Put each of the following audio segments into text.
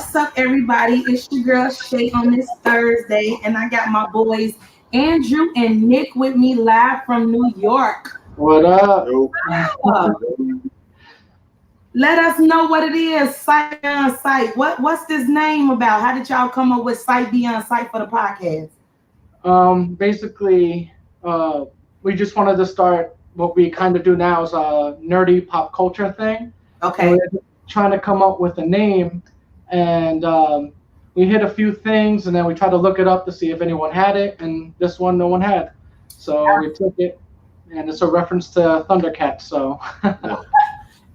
What's up, everybody? It's your girl Shay on this Thursday, and I got my boys Andrew and Nick with me live from New York. What up? Uh, Let us know what it is. Sight Beyond Sight. What's this name about? How did y'all come up with Sight Beyond Sight for the podcast? Basically, we just wanted to start what we kind of do now is a nerdy pop culture thing. Okay. And we're trying to come up with a name, and we hit a few things, and then we tried to look it up to see if anyone had it, and this one no one had. So we took it, and it's a reference to Thundercats. So.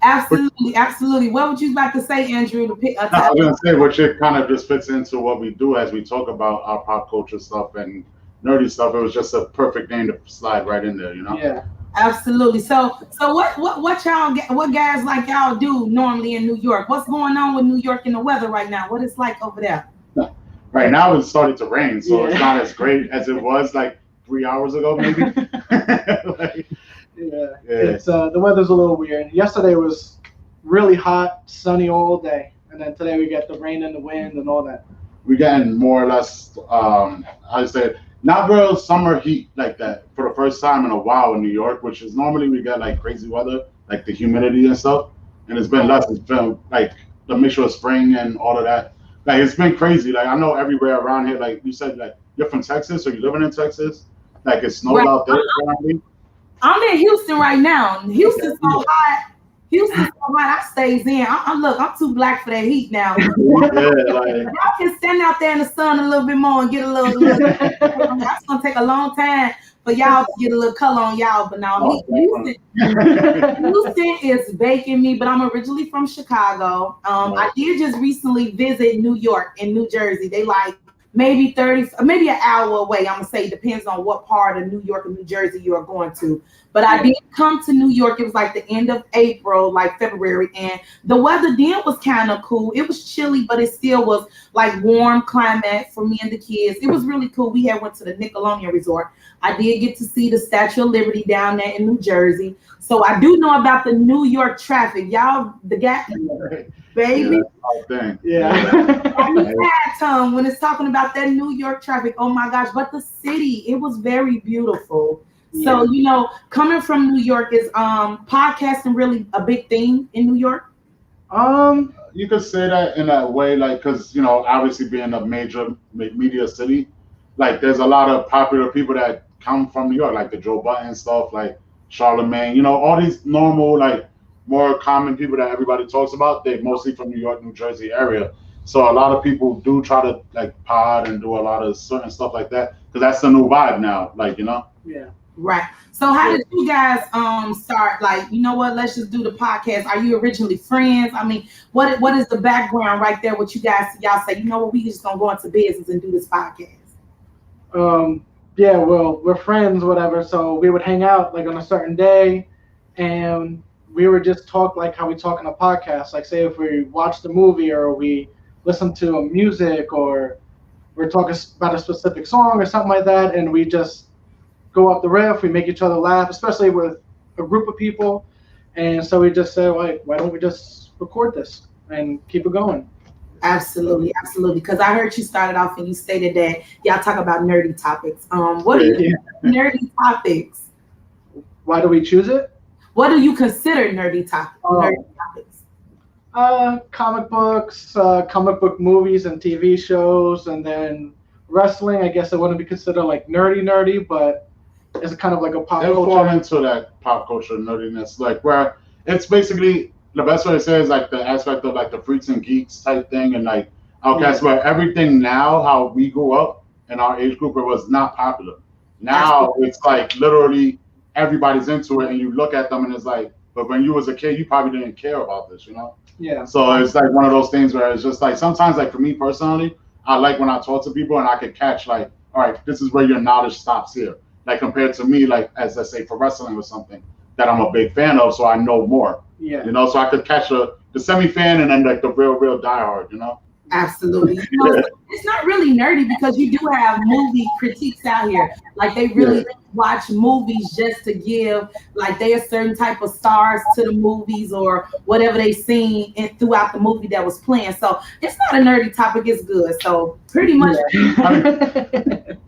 Absolutely, absolutely. What would you about to say, Andrew? To pick, I was gonna say, which it kind of just fits into what we do as we talk about our pop culture stuff and nerdy stuff. It was just a perfect name to slide right in there, you know? Yeah. Absolutely. So what guys like y'all do normally in New York? What's going on with New York and the weather right now? What it's like over there? Right now it's starting to rain, so it's Yeah. not as great as it was like 3 hours ago, maybe. Yeah. It's the weather's a little weird. Yesterday was really hot, sunny all day, and then today we get the rain and the wind and all that. We're getting more or less, I said, not real summer heat like that for the first time in a while in New York, which is normally we get like crazy weather, like the humidity and stuff, and it's been less. It's been like the mixture of spring and all of that. Like it's been crazy. Like I know everywhere around here, like you said, like you're from Texas or you're living in Texas, like it snows out there currently. I'm in Houston right now. Houston's so hot. I stays in. I'm too black for that heat now. Yeah, like Y'all can stand out there in the sun a little bit more and get a little that's gonna take a long time for y'all to get a little color on y'all. But now Houston is baking me, but I'm originally from Chicago. I did just recently visit New York and New Jersey. They like maybe 30, maybe an hour away. I'm gonna say it depends on what part of New York and New Jersey you are going to. But I did come to New York. It was like the end of April, like February, and the weather then was kind of cool. It was chilly, but it still was like warm climate for me and the kids. It was really cool. We had went to the Nickelodeon Resort. I did get to see the Statue of Liberty down there in New Jersey. So I do know about the New York traffic. Y'all, the gap, baby. Yeah. Tom, when it's talking about that New York traffic, oh my gosh, but the city, it was very beautiful. So, you know, coming from New York, is podcasting really a big thing in New York? You could say that in that way, like, because, you know, obviously being a major media city, like, there's a lot of popular people that come from New York, like the Joe Budden stuff, like Charlemagne, you know, all these normal, like, more common people that everybody talks about, they're mostly from New York, New Jersey area. So a lot of people do try to, like, pod and do a lot of certain stuff like that, because that's the new vibe now, like, you know? Yeah. Right. So how did you guys start, like, you know what, let's just do the podcast? Are you originally friends? I mean, what is the background right there? What y'all say, you know what, we just gonna go into business and do this podcast? Yeah, well, we're friends, whatever. So we would hang out like on a certain day, and we would just talk like how we talk in a podcast. Like, say if we watched a movie or we listen to a music or we're talking about a specific song or something like that, and we just go off the riff, we make each other laugh, especially with a group of people. And so we just said, like, why don't we just record this and keep it going? Absolutely, absolutely. Because I heard you started off and you stated that y'all talk about nerdy topics. What are you nerdy topics? Why do we choose it? What do you consider nerdy topics? Comic books, comic book movies and TV shows, and then wrestling. I guess it wouldn't be considered like nerdy, but it's kind of like a pop culture. They'll fall into that pop culture nerdiness, like where it's basically the best way to say is like the aspect of like the freaks and geeks type thing, and like Outcast, where everything now, how we grew up in our age group, it was not popular. Now it's like literally everybody's into it, and you look at them and it's like, but when you was a kid, you probably didn't care about this, you know? Yeah. So it's like one of those things where it's just like sometimes, like for me personally, I like when I talk to people and I could catch like, all right, this is where your knowledge stops here. Like compared to me, like as I say for wrestling or something that I'm a big fan of, so I know more. Yeah. You know, so I could catch the semi-fan and then like the real diehard, you know? Absolutely. You know, it's not really nerdy because you do have movie critiques out here. Like they really watch movies just to give like they a certain type of stars to the movies or whatever they seen throughout the movie that was playing. So it's not a nerdy topic, it's good. So pretty much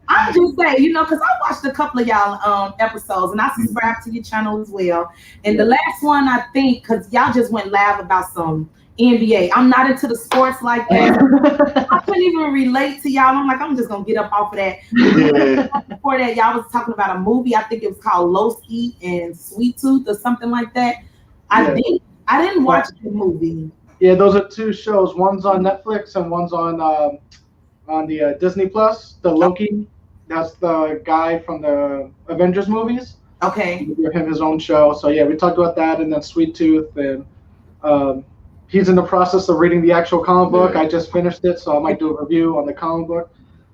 I'm just saying, you know, because I watched a couple of y'all episodes and I subscribe to your channel as well. And the last one, I think, because y'all just went live about some NBA. I'm not into the sports like that. I couldn't even relate to y'all. I'm like, I'm just gonna get up off of that. Before that, y'all was talking about a movie. I think it was called Loski and Sweet Tooth or something like that. I didn't watch the movie. Yeah, those are two shows. One's on Netflix and one's on the Disney Plus. The Loki, that's the guy from the Avengers movies. Okay. He gave him his own show. So yeah, we talked about that, and then Sweet Tooth, and he's in the process of reading the actual comic book. I just finished it, so I might do a review on the comic book.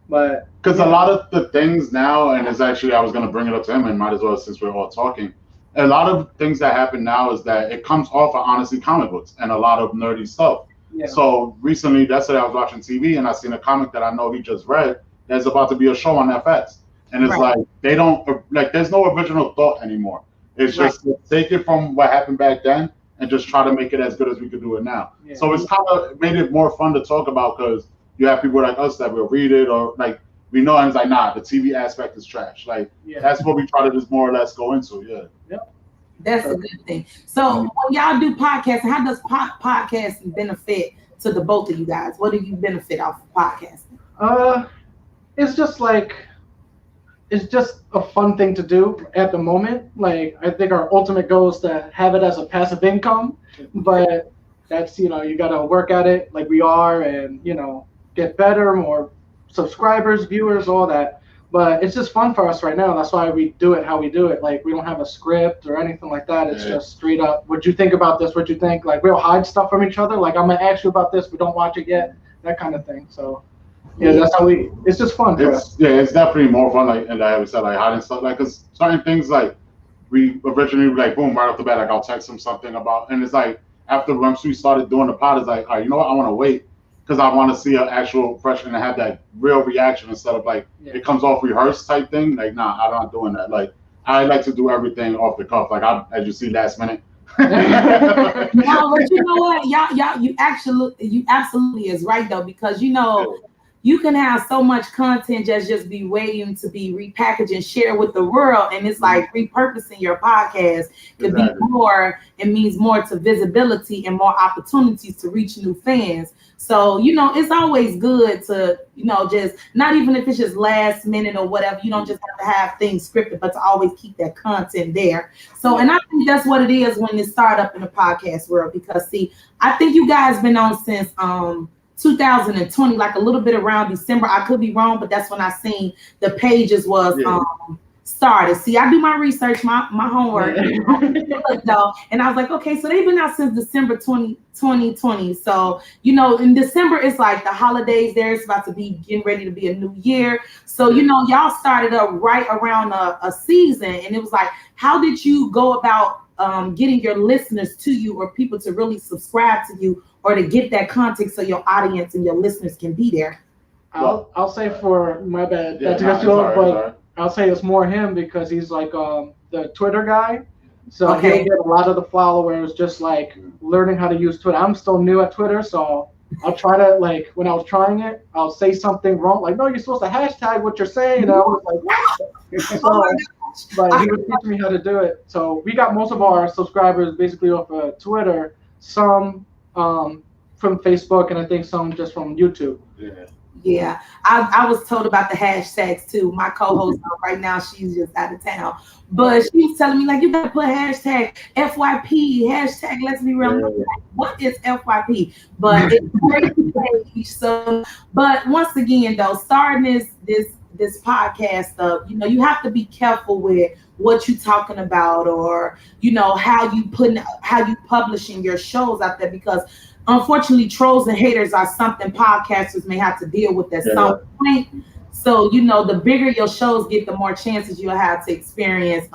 But because a lot of the things now, and it's actually I was gonna bring it up to him, and might as well since we're all talking. A lot of things that happen now is that it comes off of honestly comic books and a lot of nerdy stuff. Yeah. So recently, yesterday I was watching TV and I seen a comic that I know he just read. There's about to be a show on FX, and it's like they don't like. There's no original thought anymore. It's just take it from what happened back then and just try to make it as good as we could do it now. Yeah. So it's kind of made it more fun to talk about because you have people like us that will read it or like we know, and it's like, nah, the TV aspect is trash. Like that's what we try to just more or less go into. Yeah. That's a good thing. So when y'all do podcasts, how does podcasting benefit to the both of you guys? What do you benefit off of podcasting? It's just a fun thing to do at the moment. Like I think our ultimate goal is to have it as a passive income, but that's, you know, you got to work at it like we are and, you know, get better, more subscribers, viewers, all that. But it's just fun for us right now. That's why we do it how we do it. Like we don't have a script or anything like that. It's just straight up, what'd you think about this? What'd you think? Like we'll hide stuff from each other. Like I'm gonna ask you about this, we don't watch it yet, that kind of thing. So yeah, that's how it's just fun for us. Yeah, it's definitely more fun, like, and like I said, like hiding stuff, like, because certain things, like, we originally, like, boom, right off the bat, like, I'll text him something about, and it's like, after once we started doing the pod, it's like, all right, you know what, I want to wait, because I want to see an actual freshman and have that real reaction instead of, like, it comes off rehearsed type thing, like, nah, I'm not doing that, like, I like to do everything off the cuff, like, as you see last minute. No, but you know what, y'all, you absolutely is right, though, because, you know, you can have so much content just be waiting to be repackaged and shared with the world. And it's like repurposing your podcast could be more, it means more to visibility and more opportunities to reach new fans. So, you know, it's always good to, you know, just not even if it's just last minute or whatever, you don't just have to have things scripted, but to always keep that content there. So, and I think that's what it is when it started up in the podcast world, because see, I think you guys been on since 2020, like a little bit around December. I could be wrong, but that's when I seen the pages was started. See, I do my research, my homework, and I was like, okay, so they've been out since December 2020. So, you know, in December, it's like the holidays there. It's about to be getting ready to be a new year. So, you know, y'all started up right around a season, and it was like, how did you go about getting your listeners to you or people to really subscribe to you or to get that content so your audience and your listeners can be there? I'll say for my bad, sorry. I'll say it's more him because he's like the Twitter guy. So he'll get a lot of the followers just like learning how to use Twitter. I'm still new at Twitter, so I'll try to, like, when I was trying it, I'll say something wrong, like, no, you're supposed to hashtag what you're saying. And I was like, what? But he was teaching me how to do it. So we got most of our subscribers basically off of Twitter, some from Facebook, and I think some just from YouTube. Yeah, I was told about the hashtags too. My co-host right now, she's just out of town, but she was telling me, like, you gotta put hashtag FYP, hashtag Let's Be Real. Like, what is FYP? But it's great. So, but once again, though, starting this podcast up, you know, you have to be careful with what you're talking about, or, you know, how you publishing your shows out there, because unfortunately, trolls and haters are something podcasters may have to deal with at some point. So, you know, the bigger your shows get, the more chances you'll have to experience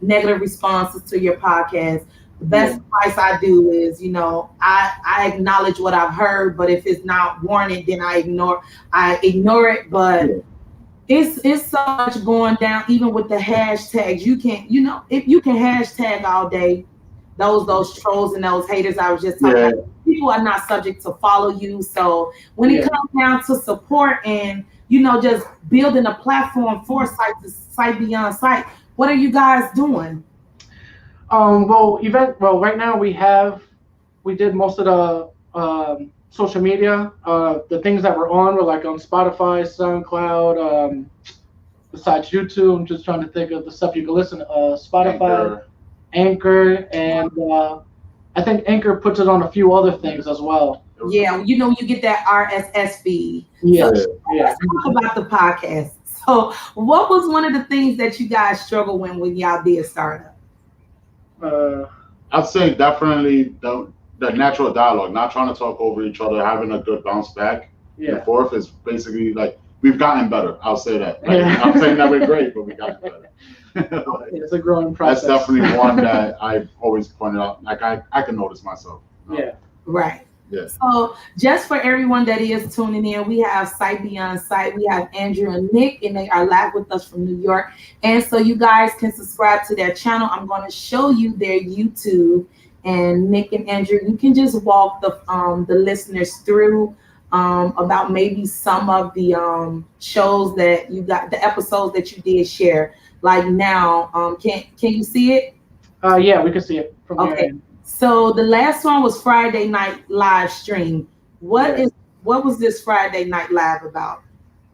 negative responses to your podcast. The best advice I do is, you know, I acknowledge what I've heard, but if it's not warranted, then I ignore it. But it's so much going down, even with the hashtags. You can, if you can hashtag all day, those trolls and those haters I was just talking Yeah. about, people are not subject to follow you. So when it comes down to support and just building a platform for sight beyond sight, what are you guys doing? Well, right now we did most of the social media. The things that we're on were like on Spotify, SoundCloud. Besides YouTube, I'm just trying to think of the stuff you can listen to. Spotify, Anchor, and I think Anchor puts it on a few other things as well. Yeah, you get that RSS feed. Yeah, so, let's talk about the podcast. So, what was one of the things that you guys struggled when y'all did start up? I'd say definitely the natural dialogue, not trying to talk over each other, having a good bounce back and forth is basically like we've gotten better. I'll say that. Like, I'm saying that we're great, but we gotten better. It's a growing process. That's definitely one that I've always pointed out. Like I can notice myself. Yeah. Right. Yeah. So just for everyone that is tuning in, we have Sight Beyond Sight. We have Andrew and Nick, and they are live with us from New York. And so you guys can subscribe to their channel. I'm going to show you their YouTube. And Nick and Andrew, you can just walk the listeners through about maybe some of the shows that you got, the episodes that you did share. Like now, can you see it? Yeah, we can see it from here. So the last one was Friday night live stream. What was this Friday night live about?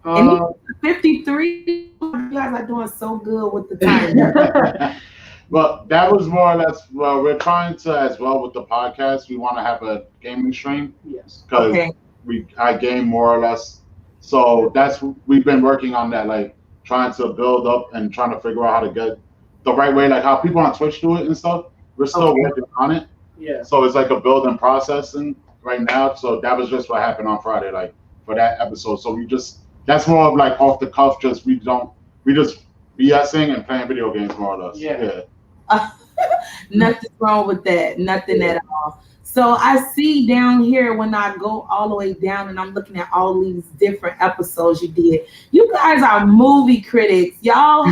And 53. You guys are doing so good with the time. Well, that was more or less. Well, we're trying to as well with the podcast. We want to have a gaming stream. Yes. Because I game more or less. So we've been working on that, like trying to build up and trying to figure out how to get the right way, like how people on Twitch do it and stuff. We're still working on it. Yeah. So it's like a building process and right now. So that was just what happened on Friday, like for that episode. So that's more of like off the cuff. We just BSing and playing video games more or less. Yeah. Nothing wrong with that. Nothing at all. So I see down here when I go all the way down and I'm looking at all these different episodes you did. You guys are movie critics. Y'all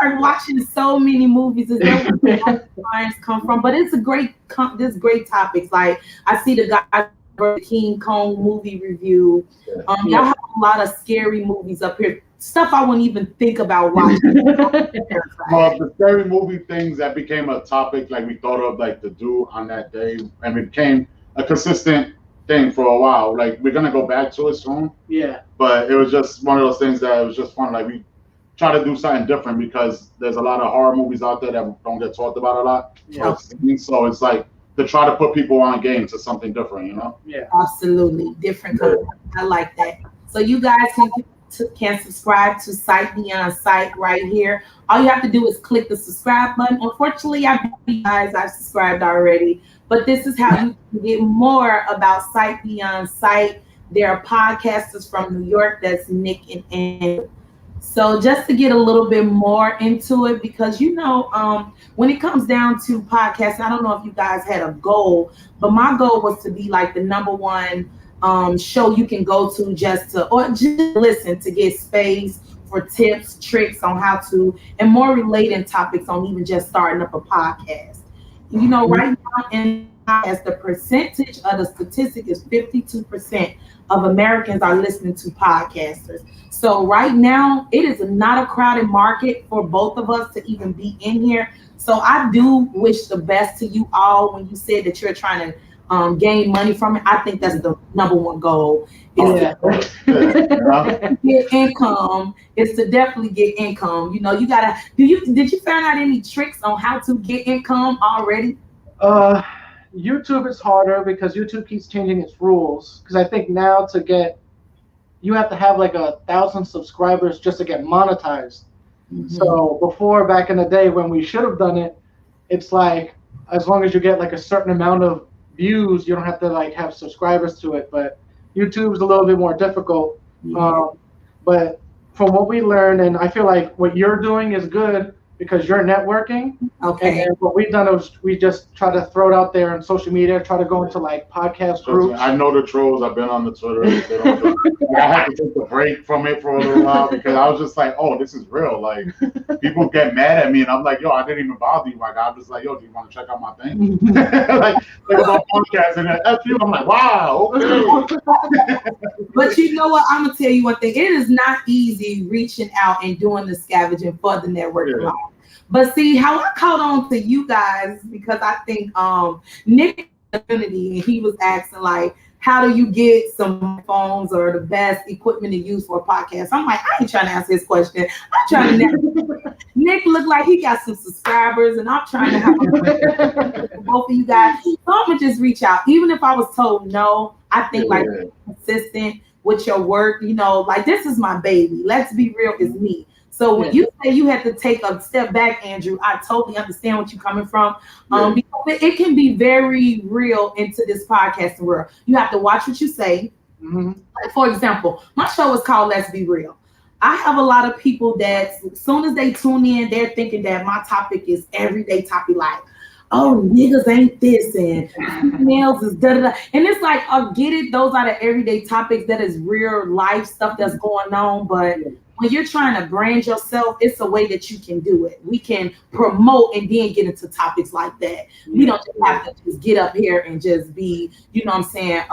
are watching so many movies. Is that where the lines come from? But it's this great topics. Like I see the guy for the King Kong movie review. Y'all have a lot of scary movies up here. Stuff I wouldn't even think about watching. Well, the scary movie things that became a topic like we thought of like to do on that day, and it became a consistent thing for a while. Like we're gonna go back to it soon. Yeah. But it was just one of those things that it was just fun. Like we try to do something different because there's a lot of horror movies out there that don't get talked about a lot. Yeah. So it's like to try to put people on game to something different, Yeah. Absolutely. Different content. I like that. So you guys can subscribe to Sight Beyond Sight right here. All you have to do is click the subscribe button. Unfortunately, I've subscribed already, but this is how you can get more about Sight Beyond Sight. There are podcasters from New York. That's Nick and Andrew. So just to get a little bit more into it, because when it comes down to podcasts, I don't know if you guys had a goal, but my goal was to be like the #1 show you can go to just listen to get space for tips, tricks on how to, and more related topics on even just starting up a podcast. Right now, as the percentage of the statistic is 52% of Americans are listening to podcasters. So right now, it is not a crowded market for both of us to even be in here. So I do wish the best to you all when you said that you're trying to gain money from it. I think that's the #1 goal is to get income. Is to definitely get income. You gotta. Did you find out any tricks on how to get income already? YouTube is harder because YouTube keeps changing its rules. Because I think now you have to have like 1,000 subscribers just to get monetized. Mm-hmm. So before, back in the day when we should have done it, it's like as long as you get like a certain amount of views, you don't have to like have subscribers to it. But YouTube's a little bit more difficult. Mm-hmm. But from what we learned, and I feel like what you're doing is good because you're networking. Okay. And what we've done is we just try to throw it out there on social media, try to go into like podcast groups. I know the trolls. I've been on the Twitter. I had to take a break from it for a little while because I was just like, oh, this is real. Like, people get mad at me, and I'm like, yo, I didn't even bother you. Like, I'm just like, yo, do you want to check out my thing? Like, they was on podcast, and then F you. I'm like, wow, okay. But you know what? I'm gonna tell you one thing. It is not easy reaching out and doing the scavenging for the networking life. But see how I caught on to you guys because I think Nick community and he was asking like, how do you get some phones or the best equipment to use for a podcast? I'm like, I ain't trying to answer his question. I'm trying to Nick looked like he got some subscribers and I'm trying to have both of you guys. So I'm gonna just reach out. Even if I was told no, I think like consistent with your work, you know, like this is my baby. Let's be real, is me. So when you say you had to take a step back, Andrew, I totally understand what you're coming from. Because it can be very real into this podcasting world. You have to watch what you say. Like for example, my show is called Let's Be Real. I have a lot of people that as soon as they tune in, they're thinking that my topic is everyday topic like, oh, niggas ain't this and females is da da da. And it's like, I get it. Those are the everyday topics that is real life stuff that's going on. But when you're trying to brand yourself, it's a way that you can do it. We can promote and then get into topics like that. We don't just have to just get up here and just be, you know what I'm saying,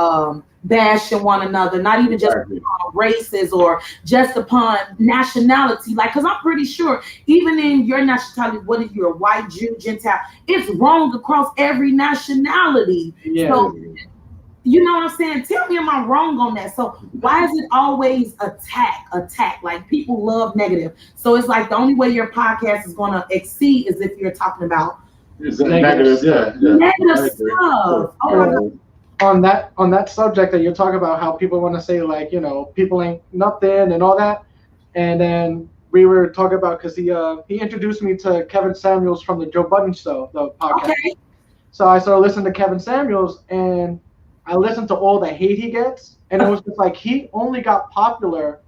bashing one another, not even just upon races or just upon nationality. Like, because I'm pretty sure even in your nationality, whether you're a white, Jew, Gentile, it's wrong across every nationality. So, you know what I'm saying? Tell me, am I wrong on that? So why is it always attack? Like people love negative. So it's like the only way your podcast is going to exceed is if you're talking about negative stuff. Oh my God. On that subject that you're talking about, how people want to say like, you know, people ain't nothing and all that. And then we were talking about, because he introduced me to Kevin Samuels from the Joe Budden Show, the podcast. Okay. So I started listening to Kevin Samuels and I listened to all the hate he gets, and it was just like he only got popular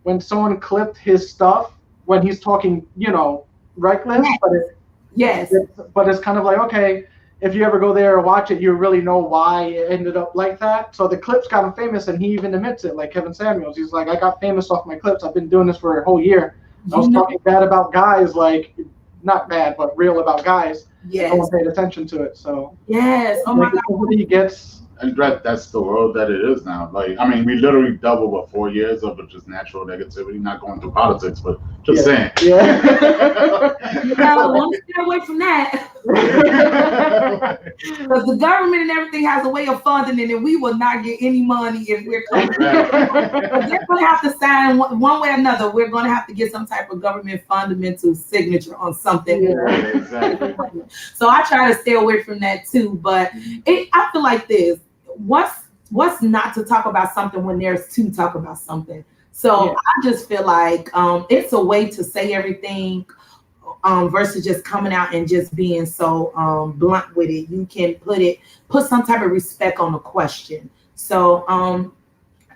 when someone clipped his stuff when he's talking, you know, reckless. But it's kind of like, okay, if you ever go there or watch it, you really know why it ended up like that. So the clips got him famous, and he even admits it. Like Kevin Samuels, he's like, I got famous off my clips. I've been doing this for a whole year. I was talking bad about guys, like not bad, but real about guys. No one paid attention to it. So oh my God, he gets. And that's the world that it is now. Like, I mean, we literally doubled 4 years of just natural negativity, not going through politics, but just saying. I want to stay away from that. Because the government and everything has a way of funding it, and we will not get any money if we're coming. They're going to have to sign one way or another. We're going to have to get some type of government fundamental signature on something. Exactly. So I try to stay away from that too. But I feel like this. What's not to talk about something when there's to talk about something? So I just feel like it's a way to say everything versus just coming out and just being so blunt with it. You can put some type of respect on the question. So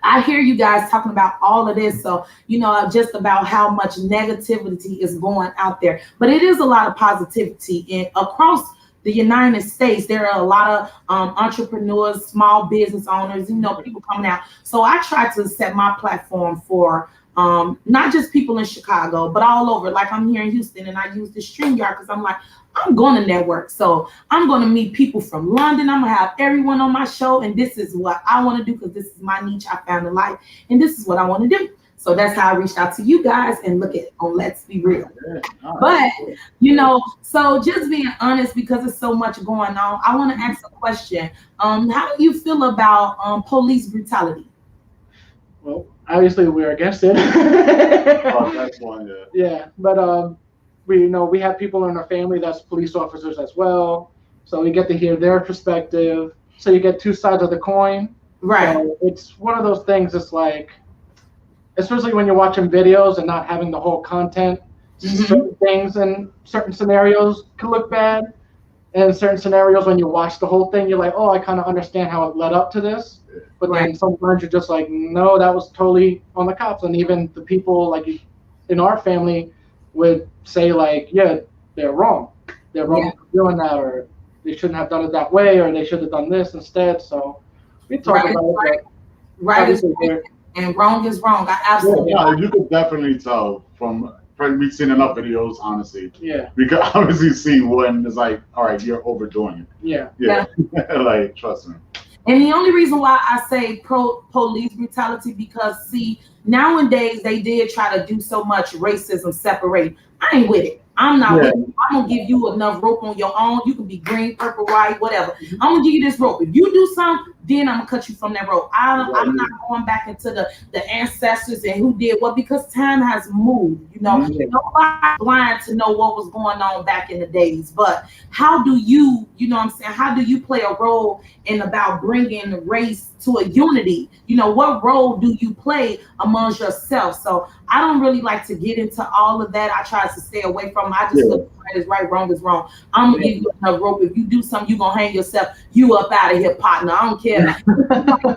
I hear you guys talking about all of this. So, you know, just about how much negativity is going out there, but it is a lot of positivity across the United States. There are a lot of entrepreneurs, small business owners, you know, people coming out. So I try to set my platform for not just people in Chicago, but all over. Like I'm here in Houston and I use the StreamYard because I'm like, I'm going to network. So I'm going to meet people from London. I'm going to have everyone on my show. And this is what I want to do because this is my niche I found in life. And this is what I want to do. So that's how I reached out to you guys and look at it on Let's Be Real. But, you know, so just being honest, because there's so much going on, I want to ask a question. How do you feel about police brutality? Well, obviously we're against it. That's one, but we have people in our family that's police officers as well. So we get to hear their perspective. So you get two sides of the coin. Right. So it's one of those things, it's like, especially when you're watching videos and not having the whole content, certain things and certain scenarios can look bad. And certain scenarios, when you watch the whole thing, you're like, oh, I kind of understand how it led up to this. But then sometimes you're just like, no, that was totally on the cops. And even the people like in our family would say like, yeah, they're wrong. They're wrong for doing that, or they shouldn't have done it that way, or they should have done this instead. So we talk about it. Right is right, and wrong is wrong. I absolutely. Yeah, you could definitely tell from we've seen enough videos, honestly. Yeah. We could obviously see when it's like, all right, you're overdoing it. Yeah. Yeah. Like, trust me. And the only reason why I say police brutality, because see, nowadays they did try to do so much racism separate. I ain't with it. I'm not with it. I'm gonna give you enough rope on your own. You can be green, purple, white, whatever. I'm gonna give you this rope. If you do something, then I'm gonna cut you from that rope. I'm not going back into the ancestors and who did what, because time has moved. You know, nobody's blind to know what was going on back in the days. But how do you know what I'm saying? How do you play a role in about bringing race to a unity? You know, what role do you play amongst yourself? So I don't really like to get into all of that. I try to stay away from it. I just look right is right, wrong is wrong. I'm gonna give you enough rope. If you do something, you gonna hang yourself. You up out of here, partner. I don't care.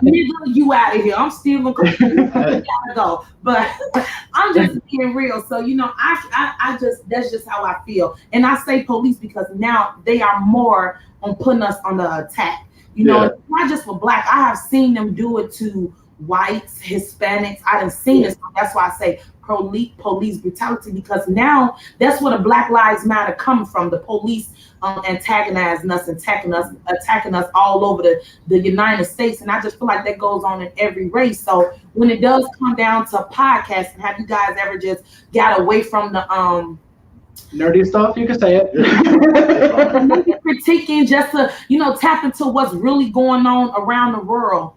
You out of here. I'm still gonna gotta go. But I'm just being real. So you know, I just that's just how I feel. And I say police because now they are more on putting us on the attack. You know, not just for black. I have seen them do it to whites, Hispanics. I done seen it. So that's why I say police brutality, because now that's where the Black Lives Matter coming from. The police antagonizing us, attacking us all over the United States. And I just feel like that goes on in every race. So when it does come down to podcasting, have you guys ever just got away from the nerdy stuff? You can say it. Maybe critiquing just to, you know, tap into what's really going on around the world?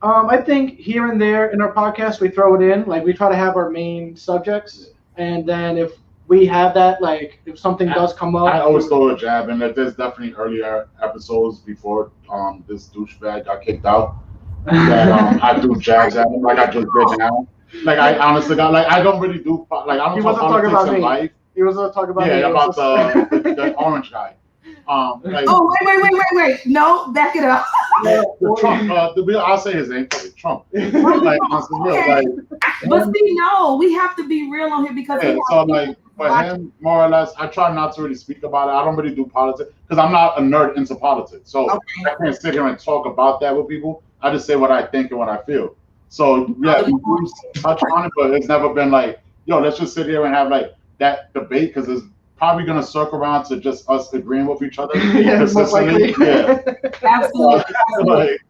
I think here and there in our podcast we throw it in. Like we try to have our main subjects, and then if we have that, like if something does come up, I always throw a jab, and there's definitely earlier episodes before this douchebag got kicked out that I do jabs at him like I just did now. Like I honestly got like I don't really do like I don't talk politics in life. He was talking about about the orange guy. Like, oh wait! No, back it up. The Trump. I'll say his name. Trump. Like, okay. But see, no, we have to be real on here because. So like for him, more or less, I try not to really speak about it. I don't really do politics because I'm not a nerd into politics. So I can't sit here and talk about that with people. I just say what I think and what I feel. So yeah, we do touch on it, but it's never been like, yo, let's just sit here and have like that debate because it's probably gonna circle around to just us agreeing with each other. Most likely. Absolutely.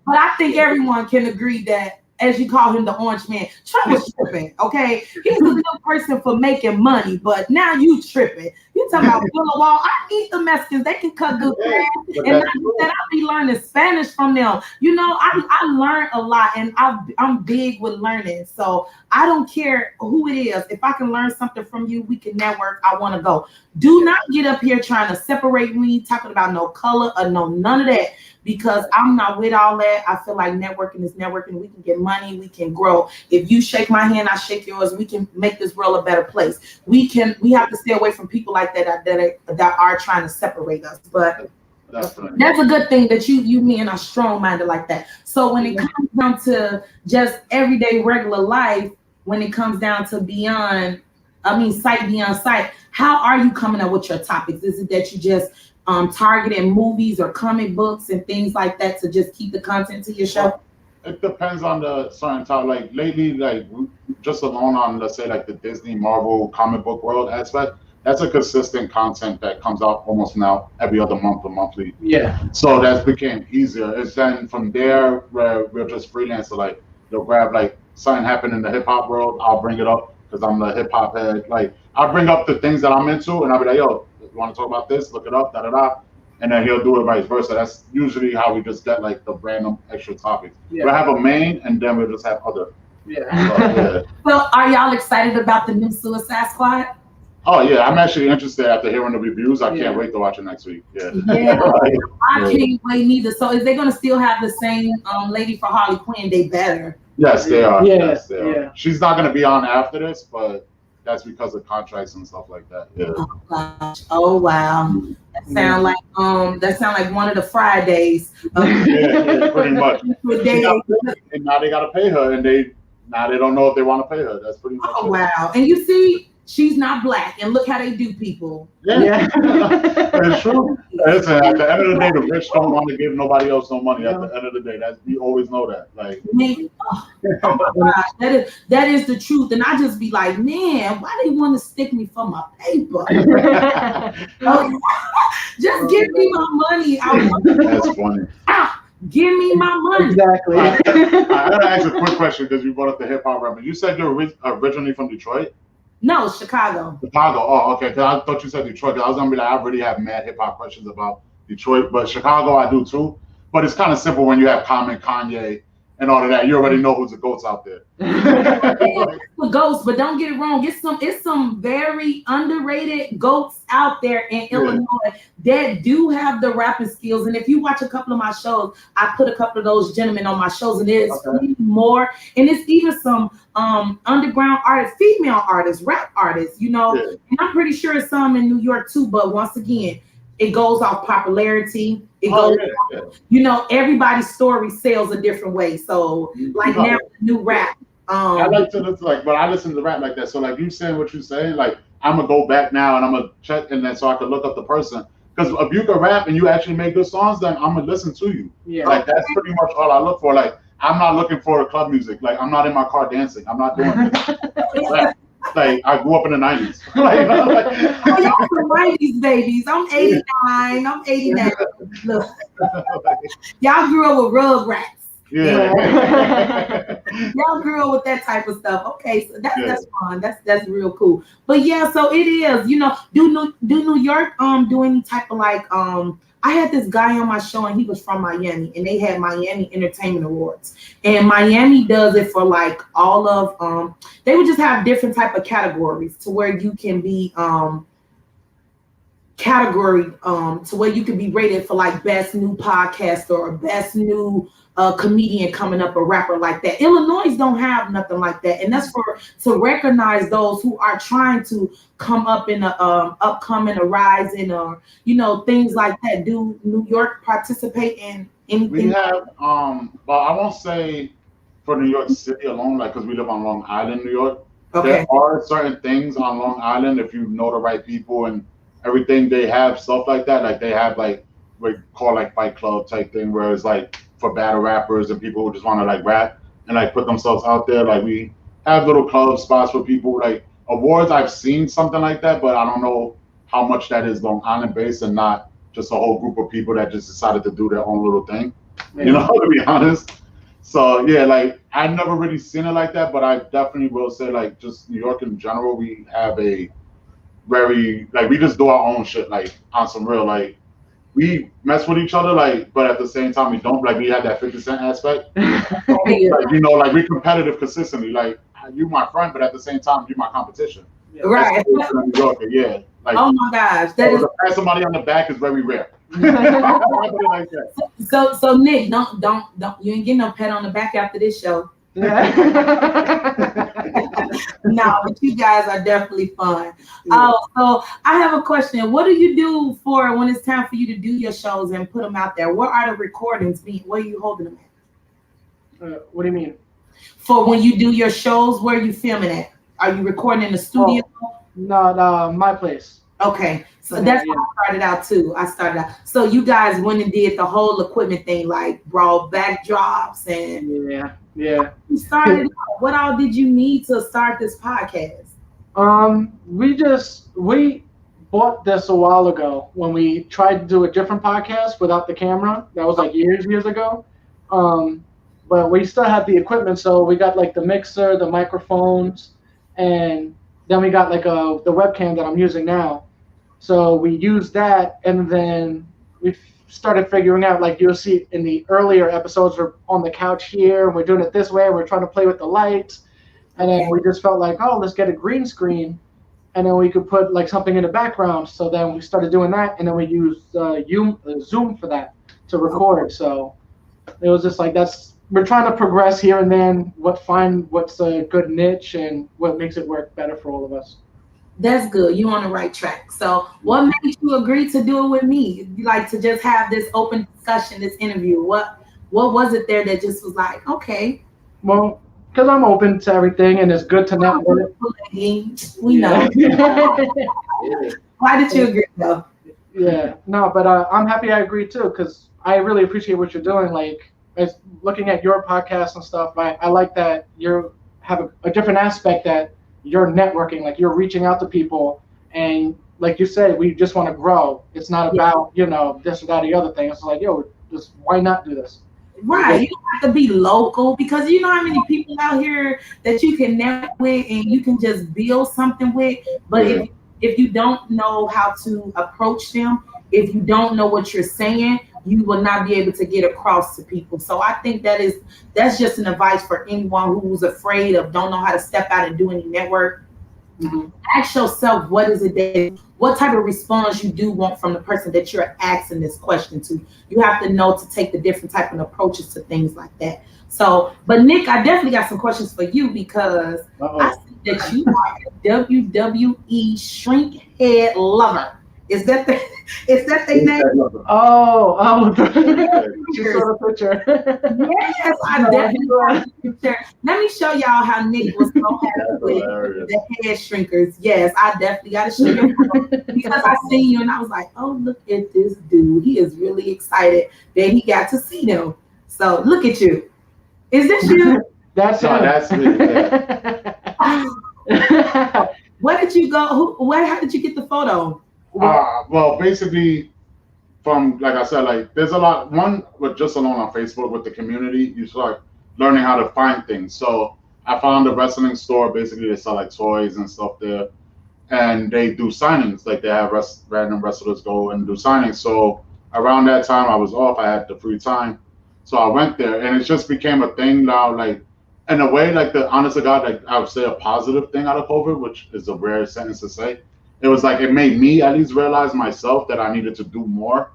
But I think everyone can agree that, as you call him, the orange man, Trump was tripping. Okay, he's a good person for making money, but now you tripping. You talking about Willow Wall? I need the Mexicans. They can cut good grass, and like you said, I'll be learning Spanish from them. You know, I learned a lot, and I'm big with learning. So I don't care who it is. If I can learn something from you, we can network. I want to go. Do not get up here trying to separate me, talking about no color or none of that. Because I'm not with all that. I feel like networking is networking. We can get money. We can grow. If you shake my hand, I shake yours. We can make this world a better place. We have to stay away from people like that are trying to separate us. But that's a good thing that you men are strong-minded like that. So when it comes down to just everyday regular life, when it comes down to sight beyond sight, how are you coming up with your topics? Is it that you just targeting movies or comic books and things like that to just keep the content to your show? It depends on the certain time. Like lately, like just alone on, let's say, like the Disney, Marvel, comic book world aspect, that's a consistent content that comes out almost now every other month or monthly. Yeah. So that became easier. It's then from there where we're just freelancer. Like they'll grab like something happened in the hip hop world, I'll bring it up because I'm the hip hop head. Like I'll bring up the things that I'm into, and I'll be like, yo, you want to talk about this? Look it up, and then he'll do it vice versa. That's usually how we just get like the random extra topics. Yeah. We'll have a main, and then we'll just have other. Yeah. Well, are y'all excited about the new Suicide Squad? Oh yeah, I'm actually interested after hearing the reviews. I can't wait to watch it next week. Yeah. I can't wait neither. So is they gonna still have the same lady for Harley Quinn? They better. Yes, they are. Yeah. Yes, they are. Yeah. She's not gonna be on after this, but that's because of contracts and stuff like that. Yeah. Oh gosh. Oh wow. That sound like one of the Fridays. Yeah, pretty much. And now they gotta pay her, and they don't know if they want to pay her. That's pretty much. Oh wow. And you see, she's not black, and look how they do people. Yeah. It's true. Listen, at the end of the day, the rich don't want to give nobody else no money. At the end of the day, that's we always know that. Like, Man, oh my gosh, that is the truth. And I just be like, man, why they want to stick me for my paper? Just give me my money. That's funny. Give me my money. Exactly. I gotta ask a quick question because you brought up the hip hop rapper. You said you're originally from Detroit? No, Chicago. Chicago. Oh, okay. Because I thought you said Detroit. 'Cause I was gonna be like, I really have mad hip hop questions about Detroit, but Chicago I do too. But it's kind of simple when you have Common, Kanye, and all of that. You already know who's the goats out there. The goats, but don't get it wrong. It's some very underrated goats out there in Illinois that do have the rapping skills. And if you watch a couple of my shows, I put a couple of those gentlemen on my shows, and there's more. And it's even some underground artists, female artists, rap artists, you know. Yeah. And I'm pretty sure it's some in New York too. But once again, it goes off popularity. It goes, you know, everybody's story sells a different way. So, like now, new rap. I like to like, but I listen to rap like that. So, like you saying what you saying, like I'm gonna go back now and I'm gonna check, and then so I can look up the person. Because if you can rap and you actually make good songs, then I'm gonna listen to you. Yeah. Like that's pretty much all I look for. Like I'm not looking for club music. Like I'm not in my car dancing. I'm not doing this. Like I grew up in the 90s. Like, oh, y'all some 90s babies. I'm 89. I'm 89. Look, y'all grew up with Rugrats. Yeah. Y'all grew up with that type of stuff. Okay, so that's fun. That's real cool. But yeah, so it is. You know, do New York do any type of like I had this guy on my show and he was from Miami and they had Miami Entertainment Awards. And Miami does it for like all of they would just have different type of categories to where you can be to where you can be rated for like best new podcast or best new comedian coming up, a rapper like that. Illinois don't have nothing like that, and that's to recognize those who are trying to come up in a upcoming, a rising, or you know, things like that. Do New York participate in anything? We have, but I won't say for New York City alone, like because we live on Long Island, New York. Okay. There are certain things on Long Island if you know the right people and everything. They have stuff like that. Like they have like what we call like Fight Club type thing, where it's like for battle rappers and people who just want to like rap and like put themselves out there. Like we have little club spots for people. Like awards, I've seen something like that, but I don't know how much that is Long Island based and not just a whole group of people that just decided to do their own little thing. Yeah. You know, to be honest. So yeah, like I never really seen it like that, but I definitely will say like just New York in general, we have a very like we just do our own shit like on some real like. We mess with each other, like, but at the same time, we don't. Like, we have that 50 Cent aspect. Like, you know, like, we're competitive consistently. Like, you my friend, but at the same time, you my competition. Right. New Yorker, yeah. Like, oh my gosh, that is. To pat somebody on the back is very rare. Like so Nick, don't you ain't getting no pat on the back after this show. No, but you guys are definitely fun. So I have a question. What do you do for when it's time for you to do your shows and put them out there? What are the recordings being? Where are you holding them at? What do you mean? For when you do your shows, where are you filming at? Are you recording in the studio? No, my place. Okay, so that's how I started out too. So you guys went and did the whole equipment thing, like brought backdrops and yeah. You started out. What all did you need to start this podcast? We bought this a while ago when we tried to do a different podcast without the camera. That was like years ago. But we still had the equipment, so we got like the mixer, the microphones, and then we got like the webcam that I'm using now. So we used that, and then we started figuring out, like you'll see in the earlier episodes, we're on the couch here, and we're doing it this way. We're trying to play with the lights, and then we just felt like, oh, let's get a green screen, and then we could put like something in the background. So then we started doing that, and then we used Zoom for that to record. So it was just like we're trying to progress here and then, what's a good niche and what makes it work better for all of us. That's good. You're on the right track. So what made you agree to do it with me? Like to just have this open discussion, this interview? What was it there that just was like, okay? Well, because I'm open to everything and it's good to network. We know. Why did you agree though? Yeah, no, but I'm happy I agree too, because I really appreciate what you're doing. Like, as looking at your podcast and stuff, I like that you have a different aspect, that you're networking, like you're reaching out to people, and like you said, we just want to grow. It's not about this or that or the other thing. It's like, yo, just why not do this? Right, you don't have to be local, because you know how many people out here that you can network with and you can just build something with. But if you don't know how to approach them, if you don't know what you're saying, you will not be able to get across to people. So I think that's just an advice for anyone who's afraid of, don't know how to step out and do any network. Mm-hmm. Ask yourself, what type of response you do want from the person that you're asking this question to. You have to know to take the different type of approaches to things like that. So, but Nick, I definitely got some questions for you, because I see that you are a WWE shrink head lover. Is that the name? Oh, you saw the picture. Yes, I definitely saw the picture. Let me show y'all how Nick was so happy with the head shrinkers. Yes, I definitely got to show you, because I seen you and I was like, oh, look at this dude. He is really excited that he got to see them. So look at you. Is this you? That's me. Yeah. Where did you go? How did you get the photo? Well, basically, from, like I said, like there's a lot. One, with just alone on Facebook with the community, you start learning how to find things. So I found a wrestling store. Basically, they sell like toys and stuff there, and they do signings. Like they have random wrestlers go and do signings. So around that time, I was off. I had the free time, so I went there, and it just became a thing now. Like in a way, like the honest to God, like I would say a positive thing out of COVID, which is a rare sentence to say. It was like it made me at least realize myself that I needed to do more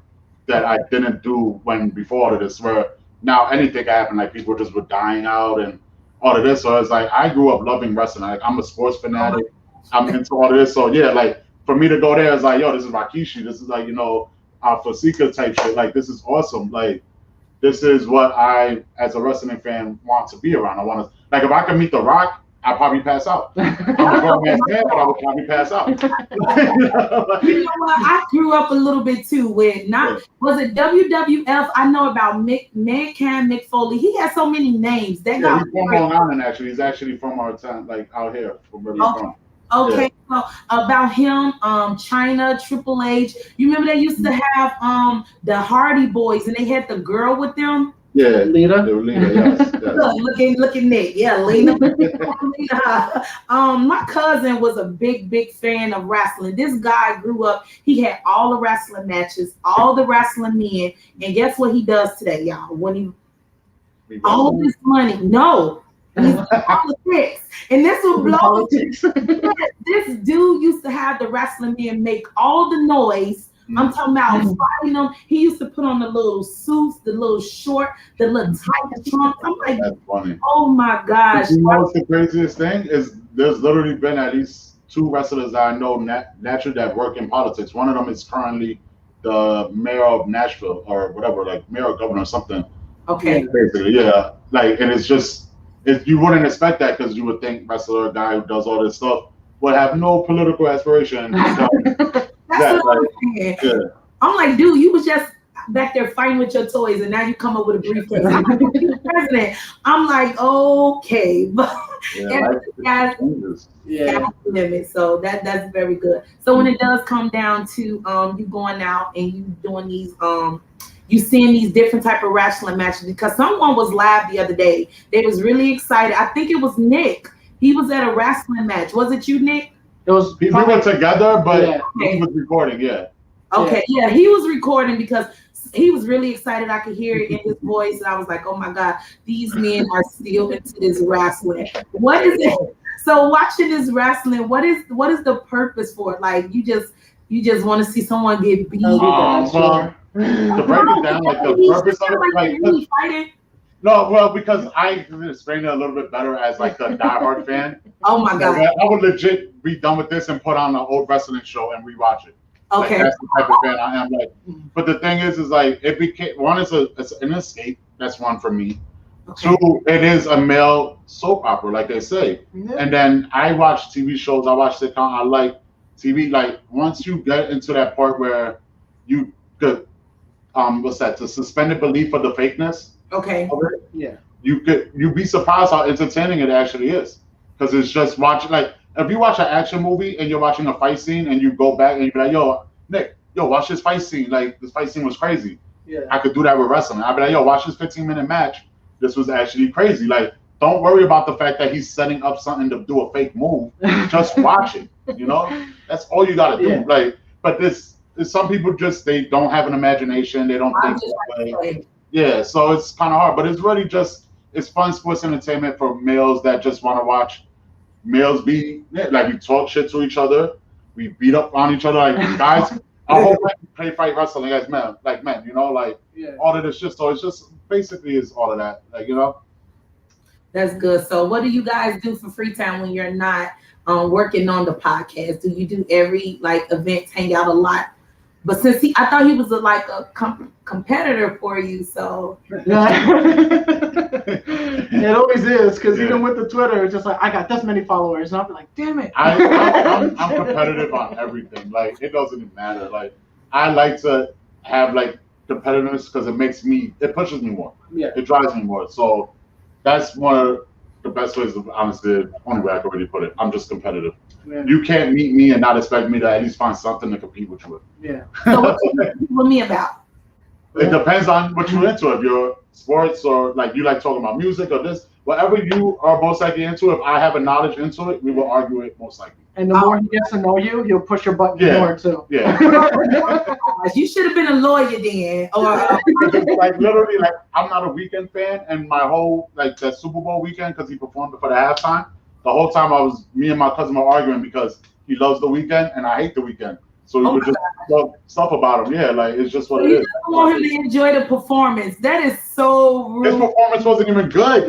that I didn't do before all of this. Where now anything can happen, like people just were dying out and all of this. So it's like I grew up loving wrestling. Like I'm a sports fanatic. I'm into all of this. So yeah, like for me to go there, it's like, yo, this is Rikishi. This is like, Fasica type shit. Like this is awesome. Like this is what I, as a wrestling fan, want to be around. I want to, like, if I could meet The Rock, I'd probably pass out. I'm a grown man, but I would probably pass out. You know what? I grew up a little bit too with was it WWF? I know about Mankind, Mick Foley. He has so many names. He's from Long Island, actually. He's actually from our town, like out here, from where we're from. Okay, so about him, China, Triple H. You remember they used to have the Hardy Boys, and they had the girl with them. Yeah, Lita. Yes. Look at Nick. Yeah, Lena. My cousin was a big fan of wrestling. This guy grew up. He had all the wrestling matches, all the wrestling men, and guess what he does today, y'all? When all this money, no. He's in politics, and this will blow. This dude used to have the wrestling men make all the noise. I'm talking about fighting them. He used to put on the little suits, the little short, the little tight trunks. I'm like, that's funny. Oh my gosh! You know what's the craziest thing is? There's literally been at least 2 wrestlers that I know naturally that work in politics. One of them is currently the mayor of Nashville or whatever, like mayor or governor or something. Okay. Basically, yeah. Like, and it's just. You wouldn't expect that because you would think wrestler, a guy who does all this stuff, would have no political aspiration. That's what I'm saying. Yeah. I'm like, dude, you was just back there fighting with your toys, and now you come up with a briefcase. I'm like, president. I'm like, okay, but guys, limit. So that's very good. So when it does come down to you going out and you doing these you seeing these different type of wrestling matches, because someone was live the other day. They was really excited. I think it was Nick. He was at a wrestling match. Was it you, Nick? It was. We were together, but he was recording. Yeah. Okay. Yeah, he was recording because he was really excited. I could hear it in his voice, and I was like, "Oh my God, these men are still into this wrestling. What is it?" So watching this wrestling, what is the purpose for it? Like you just want to see someone get beat. To break it down, like the purpose of it, like fighting. No, well, because I can explain it a little bit better as like the diehard fan. Oh my God! I would legit be done with this and put on an old wrestling show and rewatch it. Okay, like, that's the type of fan I am. Like, but the thing is like it became one. It's an escape. That's one for me. Okay. Two, it is a male soap opera, like they say. Yeah. And then I watch TV shows. I watch sitcom. I like TV. Like once you get into that part where you could, what's that? The suspended belief of the fakeness Okay. of it. Yeah. You'd be surprised how entertaining it actually is. Because it's just watching, like if you watch an action movie and you're watching a fight scene and you go back and you're like, yo, Nick, yo, watch this fight scene. Like this fight scene was crazy. Yeah. I could do that with wrestling. I'd be like, yo, watch this 15-minute match. This was actually crazy. Like, don't worry about the fact that he's setting up something to do a fake move. Just watch it. You know, that's all you gotta do. Yeah. Like, but some people just they don't have an imagination. They don't I'm think just that like, way. Yeah, so it's kind of hard. But it's really just it's fun sports entertainment for males that just want to watch males be like we talk shit to each other, we beat up on each other like guys. Our whole life we play fight wrestling as men, like men. You know, like Yeah. all of this shit. So it's just basically is all of that. Like you know. that's good. So what do you guys do for free time when you're not working on the podcast? Do you do every like events, hang out a lot? But since I thought he was like a competitor for you, so It always is, because Yeah. even with the Twitter, it's just like I got this many followers, and I'll be like, damn it. I'm competitive on everything. Like it doesn't even matter. Like I like to have like competitiveness because it pushes me more. Yeah. It drives me more. So that's one of the best ways of honestly the only way I can really put it. I'm just competitive. Yeah. You can't meet me and not expect me to at least find something to compete with you with. Yeah. so what you compete with me about? It depends on what you're into. If you're sports or like you like talking about music or this, whatever you are most likely into, if I have a knowledge into it, we will argue it most likely. And the more he gets to know you, he'll push your button Yeah. more too. Yeah. You should have been a lawyer then, or Like literally, like I'm not a Weekend fan, and my whole like that Super Bowl weekend because he performed before the halftime. The whole time me and my cousin were arguing because he loves the Weekend and I hate the Weekend. So we would just talk stuff about him. Yeah, like it's just what it you is. just want him to enjoy the performance. That is so His rude. performance wasn't even good.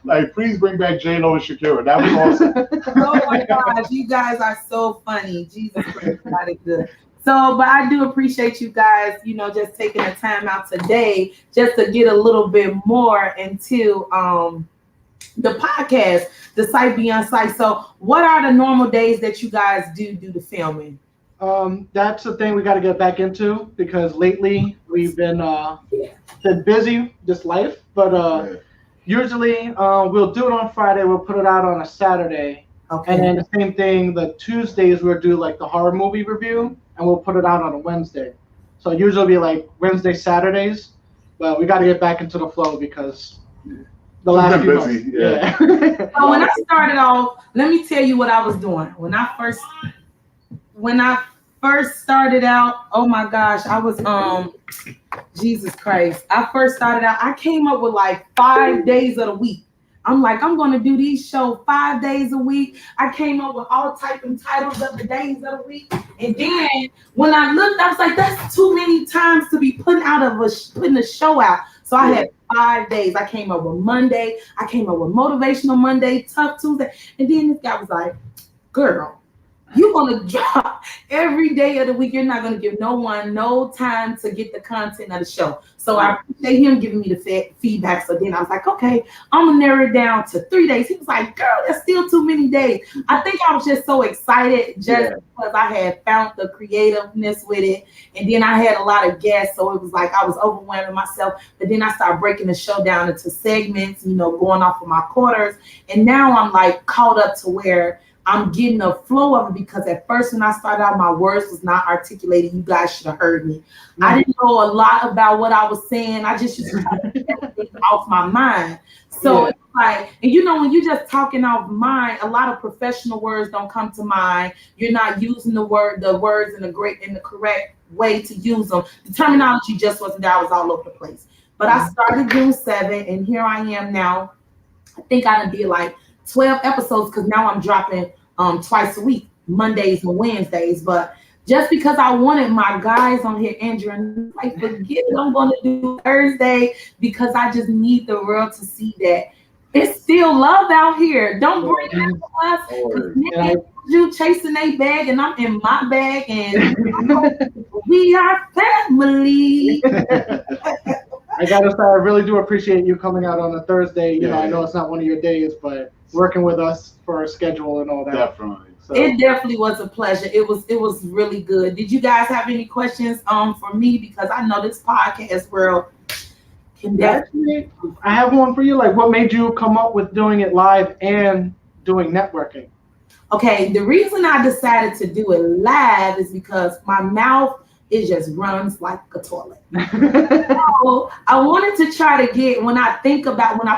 Like, please bring back J-Lo and Shakira. That was awesome. Oh my gosh, you guys are so funny. Jesus Christ, that is good. So, but I do appreciate you guys, just taking the time out today just to get a little bit more into the podcast, the Sight Beyond Sight. So, what are the normal days that you guys do the filming? That's the thing we got to get back into, because lately we've been busy, just life. But usually we'll do it on Friday. We'll put it out on a Saturday. Okay. And then the same thing, the Tuesdays we'll do like the horror movie review, and we'll put it out on a Wednesday. So usually be like Wednesday, Saturdays, but we got to get back into the flow because the last few months. Busy, yeah. So when I started off, let me tell you what I was doing. When I first started out, oh my gosh, I was Jesus Christ. I first started out, I came up with like 5 days of the week. I'm like, I'm going to do these shows 5 days a week. I came up with all type of titles of the days of the week. And then when I looked, I was like, that's too many times to be putting a show out. So I had 5 days. I came up with Monday. I came up with Motivational Monday, Tough Tuesday. And then this guy was like, girl, you're going to drop every day of the week. You're not going to give no one no time to get the content of the show. So I appreciate him giving me the feedback. So then I was like, okay, I'm going to narrow it down to 3 days. He was like, girl, that's still too many days. I think I was just so excited because I had found the creativeness with it. And then I had a lot of guests. So it was like I was overwhelming myself. But then I started breaking the show down into segments, going off of my quarters. And now I'm like caught up to where I'm getting the flow of it, because at first when I started out, my words was not articulated. You guys should have heard me. I didn't know a lot about what I was saying. I just used to try to get everything off my mind. So it's like, and when you're just talking off mind, a lot of professional words don't come to mind. You're not using the words in the correct way to use them. The terminology just wasn't there. I was all over the place. But I started June 7th, and here I am now. I think I done did like 12 episodes, because now I'm dropping twice a week, Mondays and Wednesdays. But just because I wanted my guys on here, Andrew, and like, forget it, I'm going to do Thursday, because I just need the world to see that it's still love out here. Don't bring it to us. you chasing a bag and I'm in my bag and we are family. I gotta say, I really do appreciate you coming out on a Thursday. You know, I know it's not one of your days, but working with us for our schedule and all that. Definitely. So. It definitely was a pleasure. It was really good. Did you guys have any questions for me? Because I know this podcast world can definitely. I have one for you. Like, what made you come up with doing it live and doing networking? Okay, the reason I decided to do it live is because my mouth it just runs like a toilet. So I wanted to try to get when I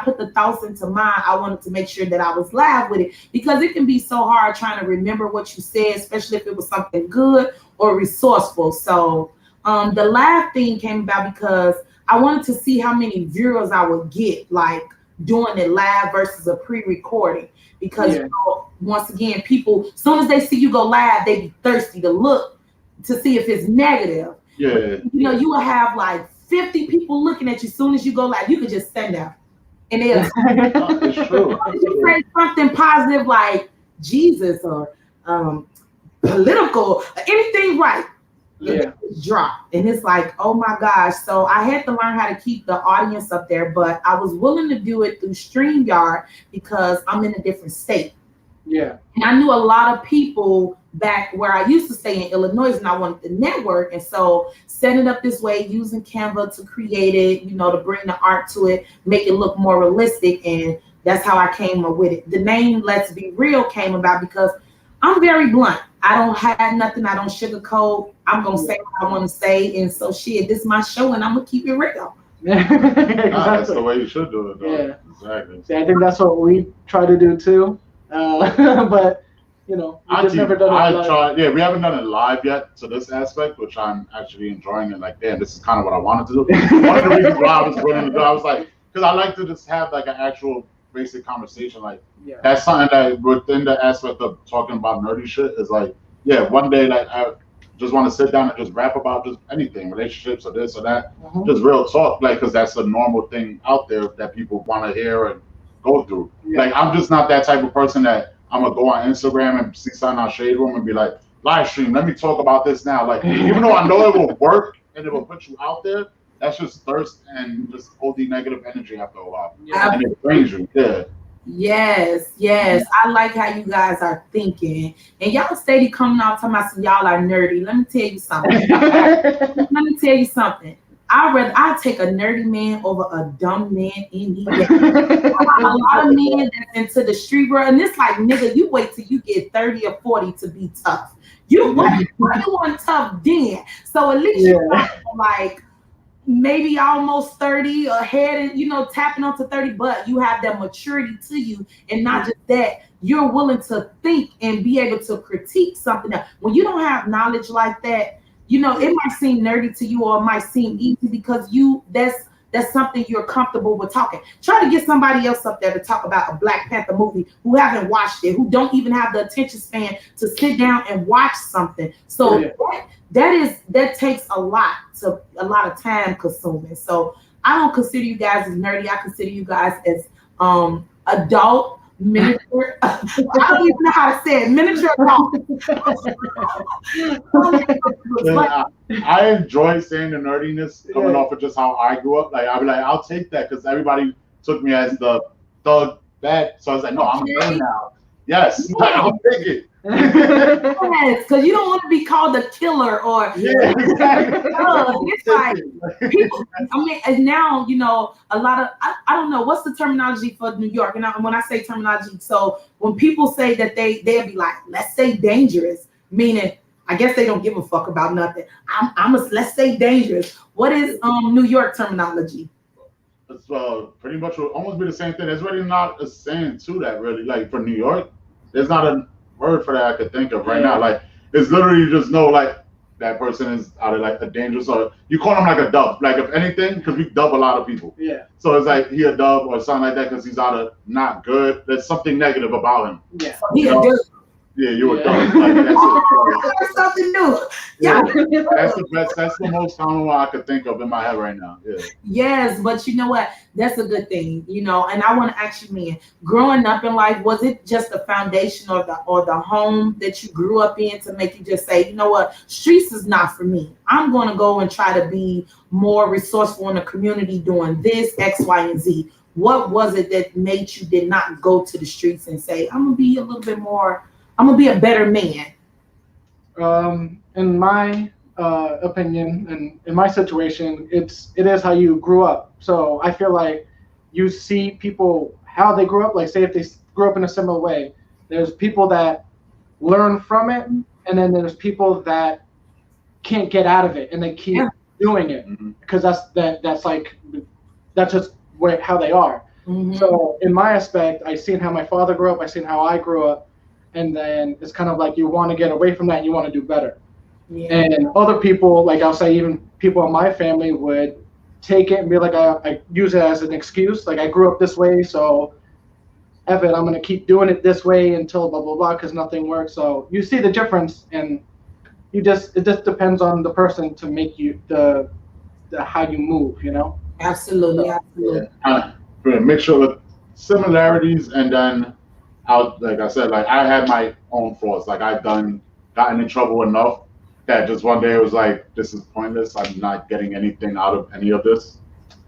put the thoughts into mind, I wanted to make sure that I was live with it because it can be so hard trying to remember what you said, especially if it was something good or resourceful. So the live thing came about because I wanted to see how many viewers I would get, like doing it live versus a pre-recording. Because you know, once again, people, as soon as they see you go live, they be thirsty to look to see if it's negative. Yeah. But, you know, you will have like 50 people looking at you as soon as you go live. You could just stand there. And they'll it's true. you say something positive like Jesus or political, anything right. Drop. And it's like, oh my gosh. So I had to learn how to keep the audience up there, but I was willing to do it through StreamYard because I'm in a different state. Yeah. And I knew a lot of people back where I used to stay in Illinois and I wanted to network. And so setting up this way, using Canva to create it, you know, to bring the art to it, make it look more realistic. And that's how I came up with it. The name Let's Be Real came about because I'm very blunt. I don't have nothing. I don't sugarcoat. I'm going to say what I want to say. And so shit, this is my show and I'm going to keep it real. Exactly. That's the way you should do it, though. Yeah. Exactly. See, I think that's what we try to do too. But you know, we just never done it live. We haven't done it live yet to this aspect, which I'm actually enjoying. And like, damn, this is kind of what I wanted to do. One of the reasons why I was willing to do, I was like, because I like to just have like an actual basic conversation. Like, that's something that within the aspect of talking about nerdy shit is like, one day like I just want to sit down and just rap about just anything, relationships or this or that, just real talk, like, because that's a normal thing out there that people want to hear and go through. Like, I'm just not that type of person that I'm gonna go on Instagram and see something on Shade Room and be like, live stream, let me talk about this now. Like, even though I know it will work and it will put you out there, that's just thirst and just OD negative energy after a while. And it drains you. Yes. I like how you guys are thinking. And y'all steady coming out talking about y'all are nerdy. Let me tell you something. I'd take a nerdy man over a dumb man any day. A lot of men that's into the street world, and it's like, nigga, you wait till you get 30 or 40 to be tough. You want tough then. So at least you're like maybe almost 30 ahead and, you know, tapping onto 30, but you have that maturity to you. And not just that, you're willing to think and be able to critique something else. When you don't have knowledge like that, you know, it might seem nerdy to you or it might seem easy because that's something you're comfortable with talking. Try to get somebody else up there to talk about a Black Panther movie who haven't watched it, who don't even have the attention span to sit down and watch something. So that takes a lot of time consuming. So I don't consider you guys as nerdy. I consider you guys as adult miniature. I don't even know how to say it. Miniature adult. I enjoy saying the nerdiness coming off of just how I grew up. Like, I'll be like, I'll take that because everybody took me as the thug bad. So I was like, no, I'm a nerd now. Yes, I'll take it. Yes, because you don't want to be called a killer or exactly. It's like people. I mean, and now you know a lot of. I don't know what's the terminology for New York. And when I say terminology, so when people say that they'll be like, let's say dangerous, meaning I guess they don't give a fuck about nothing. Let's say dangerous. What is New York terminology? It's pretty much will almost be the same thing. There's really not a saying to that really. Like for New York, there's not a word for that I could think of right now. Like it's literally you just know like that person is out of like a dangerous or you call him like a dub. Like if anything, because we dub a lot of people. Yeah. So it's like he a dub or something like that because he's out of not good. There's something negative about him. Yeah. He a dub. Yeah, you a dog. Like, that's it. That's something new. Yeah, Yeah. that's the best. That's the most common one I could think of in my head right now. Yeah. Yes, but you know what? That's a good thing, And I want to ask you, man, growing up in life, was it just the foundation or the home that you grew up in to make you just say, you know what, streets is not for me. I'm going to go and try to be more resourceful in the community doing this, X, Y, and Z. What was it that made you did not go to the streets and say, I'm gonna be a little bit more, I'm gonna be a better man? In my opinion, and in my situation, it is how you grew up. So I feel like you see people how they grew up. Like, say if they grew up in a similar way, there's people that learn from it, and then there's people that can't get out of it, and they keep doing it because that's just how they are. So in my aspect, I seen how my father grew up. I seen how I grew up. And then it's kind of like you want to get away from that and you want to do better. Yeah. And other people, like I'll say even people in my family would take it and be like, I use it as an excuse. Like, I grew up this way, so F it, I'm going to keep doing it this way until blah, blah, blah, because nothing works. So you see the difference, and it just depends on the person to make you the how you move, Absolutely, absolutely. A mixture of similarities, and then like I said, like I had my own flaws. Like I've gotten in trouble enough that just one day it was like, this is pointless. I'm not getting anything out of any of this.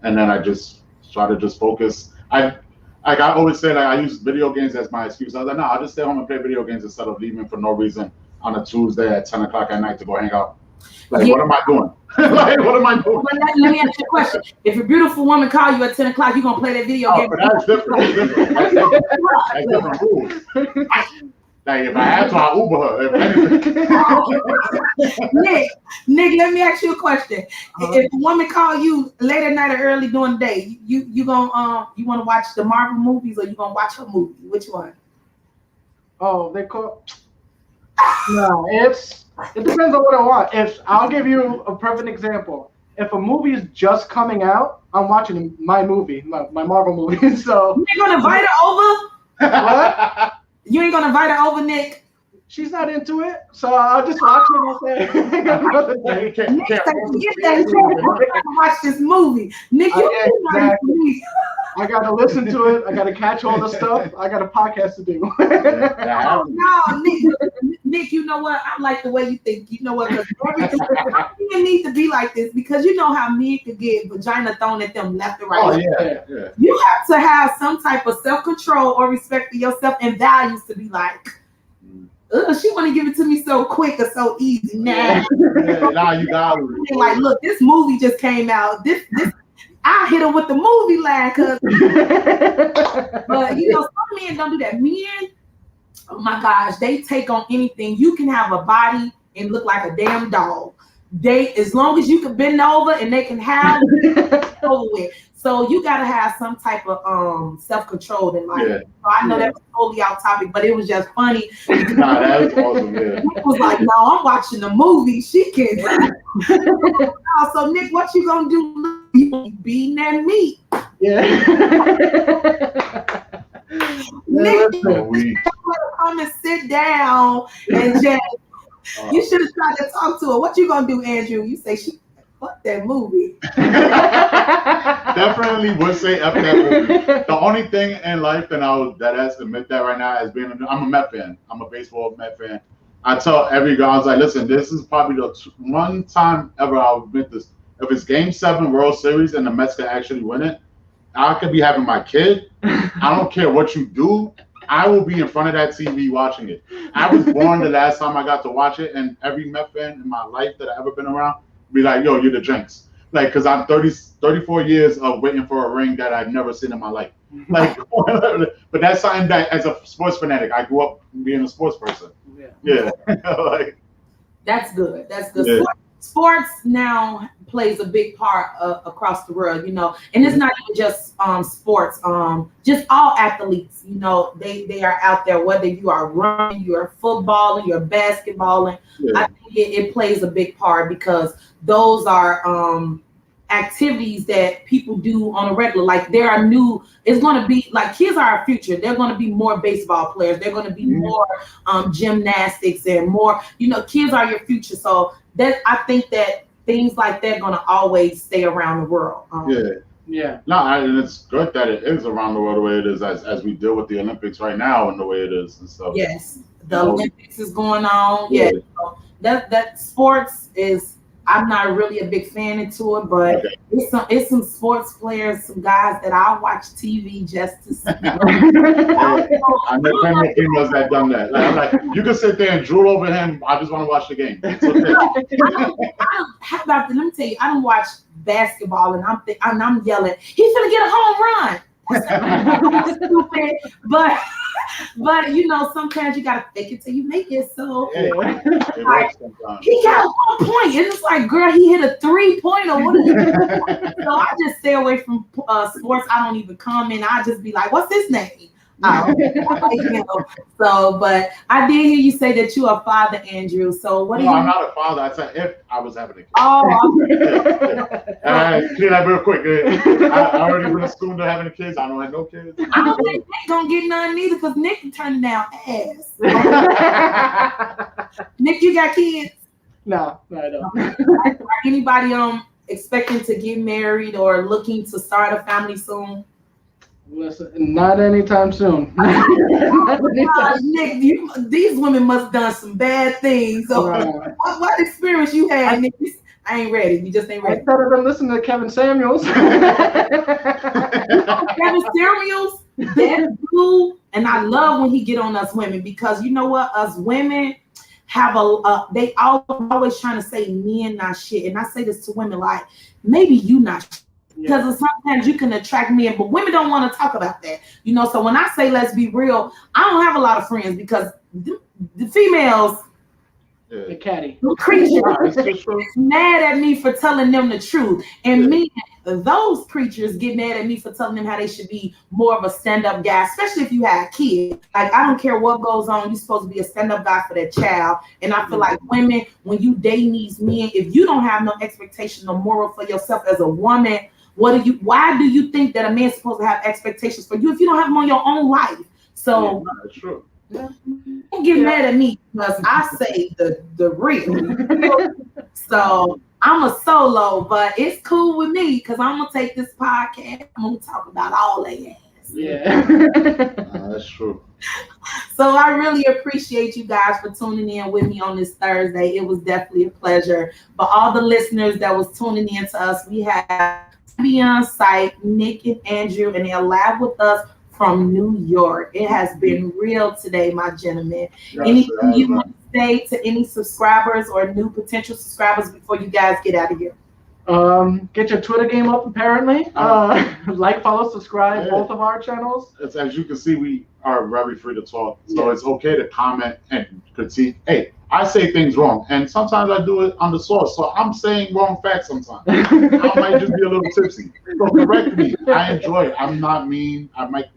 And then I just try to just focus. I always say, like, I use video games as my excuse. I was like, no, I'll just stay home and play video games instead of leaving for no reason on a Tuesday at 10 o'clock at night to go hang out. Like, what am I doing? Like, what am I doing? Let me ask you a question. If a beautiful woman call you at 10 o'clock, you going to play that video game? But that's different. That's different rules. Like, if I had to, I'll Uber her. Nick, let me ask you a question. If a woman call you late at night or early during the day, you want to watch the Marvel movies, or you going to watch her movie? Which one? Oh, they call... No, it depends on what I want. I'll give you a perfect example. If a movie is just coming out, I'm watching my movie, my Marvel movie. So you ain't gonna invite her over? What? You ain't gonna invite her over, Nick? She's not into it, so I'll just watch it and say, Nick, get that. Watch this movie. Nick, exactly. I gotta listen to it. I gotta catch all the stuff. I got a podcast to do. No, Nick, you know what? I like the way you think. You know what? Everything needs to be like this, because you know how men could get vagina thrown at them left and right. Oh, yeah. You have to have some type of self-control or respect for yourself and values to be like, she want to give it to me so quick or so easy. Nah, you got it. Like, look, this movie just came out. This I hit her with the movie line, cause but some men don't do that. Men, oh my gosh, they take on anything. You can have a body and look like a damn dog. As long as you can bend over and they can have it over with. So you gotta have some type of self-control in life. Yeah. So I know that was totally off topic, but it was just funny. Nah, that was awesome. Yeah. Nick was like, no, I'm watching the movie. She can. So Nick, what you gonna do? You beating that meat? Yeah. Nick, come and sit down and just. You should have tried to talk to her. What you gonna do, Andrew? You say she. Fuck that movie. Definitely would say F that movie. The only thing in life that I would admit that right now as being I'm a Met fan. I'm a baseball Met fan. I tell every guy, I was like, listen, this is probably the one time ever I'll admit this. If it's Game 7 World Series and the Mets can actually win it, I could be having my kid. I don't care what you do. I will be in front of that TV watching it. I was born the last time I got to watch it, and every Met fan in my life that I've ever been around be like, yo, you're the jinx. Like, because I'm 34 years of waiting for a ring that I've never seen in my life. Like, but that's something that, as a sports fanatic, I grew up being a sports person. Yeah. Like, that's good. That's good. Yeah. Sports now plays a big part across the world, and it's not even just sports. Just all athletes, they are out there, whether you are running, you're footballing, you're basketballing. Yeah. I think it plays a big part, because those are activities that people do on a regular. Like there are new, it's going to be like kids are our future. They're going to be more baseball players. They're going to be more gymnastics and more, kids are your future. So that I think that things like that are going to always stay around the world. Yeah. No, and it's good that it is around the world the way it is as we deal with the Olympics right now and the way it is and stuff. Yes, the Olympics is going on. Yeah, so that sports is. I'm not really a big fan into it, but it's some sports players, some guys that I'll watch TV just to see. I know plenty of females that done that. Like, I'm like, you can sit there and drool over him. I just want to watch the game. It's okay. How about let me tell you, I don't watch basketball and I'm yelling, he's gonna get a home run. That's stupid, but sometimes you gotta fake it till you make it. So he got 1 point, and it's like, girl, he hit a 3-pointer. What are you doing? So I just stay away from sports. I don't even comment. I just be like, what's his name? So, but I did hear you say that you are father, Andrew. So what? No, I'm not a father. I said if I was having a kid. Oh, clear that real quick. I already been school to having kids. I don't have no kids. I don't think Nick gonna get none either because Nick turned down ass. Nick, you got kids? No, I don't. Are anybody expecting to get married or looking to start a family soon? Listen, not anytime soon. Nick, these women must have done some bad things. So what experience you had, Nick? I ain't ready. You just ain't ready. I started to listen to Kevin Samuels. Kevin Samuels, that dude, and I love when he get on us women because you know what? Us women have they always trying to say men not shit. And I say this to women like, maybe you not shit. Because sometimes you can attract men, but women don't want to talk about that. So when I say let's be real, I don't have a lot of friends because the females, the catty creatures, mad at me for telling them the truth. And me, those creatures get mad at me for telling them how they should be more of a stand-up guy, especially if you have kids. Like, I don't care what goes on, you're supposed to be a stand-up guy for that child. And I feel like women, when you dating these men, if you don't have no expectation or moral for yourself as a woman, why do you think that a man's supposed to have expectations for you if you don't have them on your own life? So that's true. Don't get mad at me because I say the real. So I'm a solo, but it's cool with me because I'm gonna take this podcast. I'm gonna talk about all their ass. Yeah. That's true. So I really appreciate you guys for tuning in with me on this Thursday. It was definitely a pleasure. For all the listeners that was tuning in to us, we have be on site, Nick and Andrew, and they're live with us from New York. It has been real today, my gentlemen. Yes, anything you want to say to any subscribers or new potential subscribers before you guys get out of here? Get your Twitter game up, apparently. Like, follow, subscribe, both of our channels. As you can see, we are very free to talk. So it's okay to comment and critique. Hey, I say things wrong, and sometimes I do it on the source. So I'm saying wrong facts sometimes. I might just be a little tipsy. So correct me. I enjoy it. I'm not mean. I might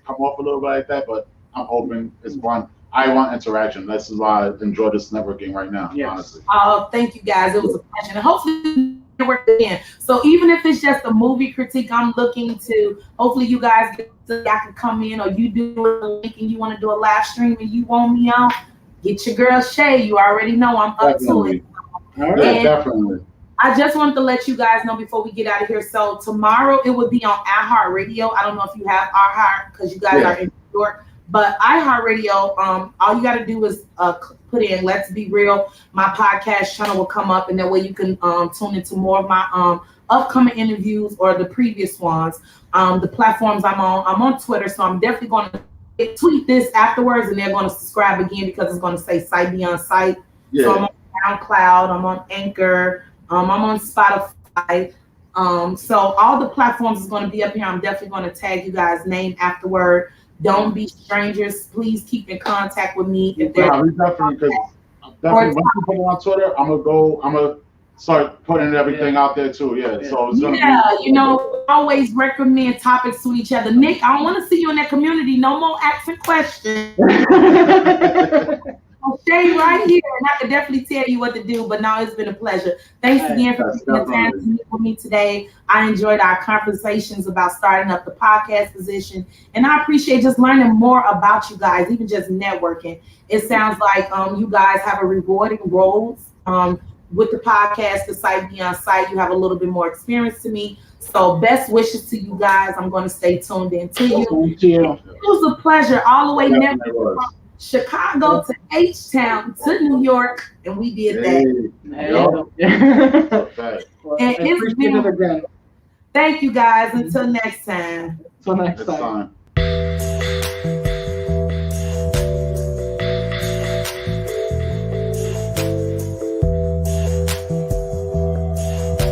come off a little bit like that, but I'm open. It's fun. I want interaction. This is why I enjoy this networking right now, honestly. Oh, thank you guys. It was a pleasure. And hopefully work again. So even if it's just a movie critique, I'm looking to hopefully you guys I can come in or you do a link and you want to do a live stream and you want me on, get your girl Shay. You already know I'm up to it. All right, definitely. I just wanted to let you guys know before we get out of here. So tomorrow it would be on iHeartRadio. I don't know if you have iHeart because you guys are in New York. But iHeartRadio, all you got to do is put in Let's Be Real. My podcast channel will come up, and that way you can tune into more of my upcoming interviews or the previous ones. The platforms I'm on Twitter, so I'm definitely going to tweet this afterwards, and they're going to subscribe again because it's going to say Sight Beyond Sight. Yeah. So I'm on SoundCloud, I'm on Anchor, I'm on Spotify. So all the platforms is going to be up here. I'm definitely going to tag you guys' name afterward. Don't be strangers. Please keep in contact with me. If definitely, because once you put it on Twitter, I'm gonna start putting everything out there too. Yeah. So it's gonna be always recommend topics to each other. Nick, I don't want to see you in that community. No more asking questions. Stay right here, and I can definitely tell you what to do. But now it's been a pleasure. Thanks again for Yes, taking the time to definitely. meet with me today. I enjoyed our conversations about starting up the podcast position, and I appreciate just learning more about you guys, even just networking. It sounds like you guys have a rewarding role with the podcast, the site beyond site. You have a little bit more experience to me. So best wishes to you guys. I'm going to stay tuned in to you. Thank you. It was a pleasure all the way Definitely networking was. from Chicago to H-Town to New York, and we did that. Hey, Okay. Well, I And it's appreciate it been, again. thank you guys. Until next time. Till next Next time. time.